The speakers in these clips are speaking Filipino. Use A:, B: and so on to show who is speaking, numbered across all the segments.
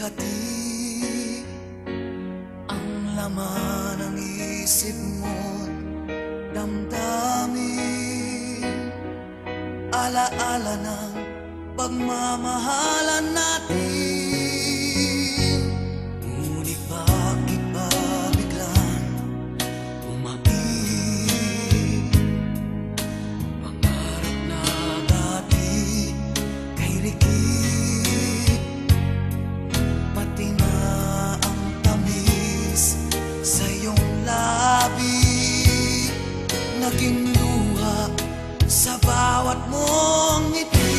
A: hati ang laman ng isip mo, damdamin, alaala ng pagmamahalan natin. Ngunit bakit ba biglang umaib? Pangarap na dati kay rikit, pati na ang tamis sa iyong labi, naging luha sa bawat mong ngiti.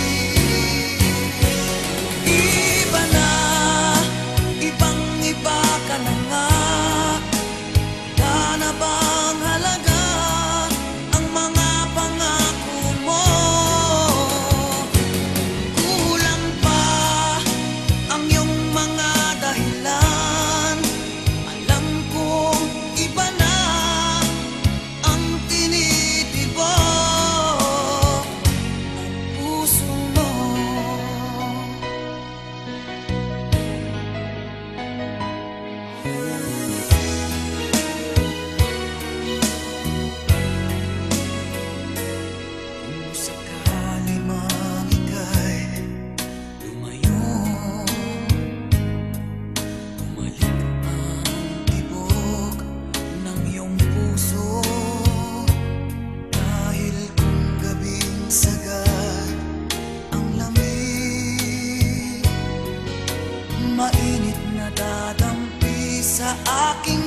A: Iba na, ibang-iba ka na nga. Wala na bang halaga ang mga pangako mo? Kulang pa ang iyong mga dahilan. Alam kong iba na ang tinitibok ng puso mo. Kung sakali mang ika'y lumayo, bumalik ang tibok ng iyong puso. Dahil kung gabing sagad ang lamig, mainit na dadampi sa aking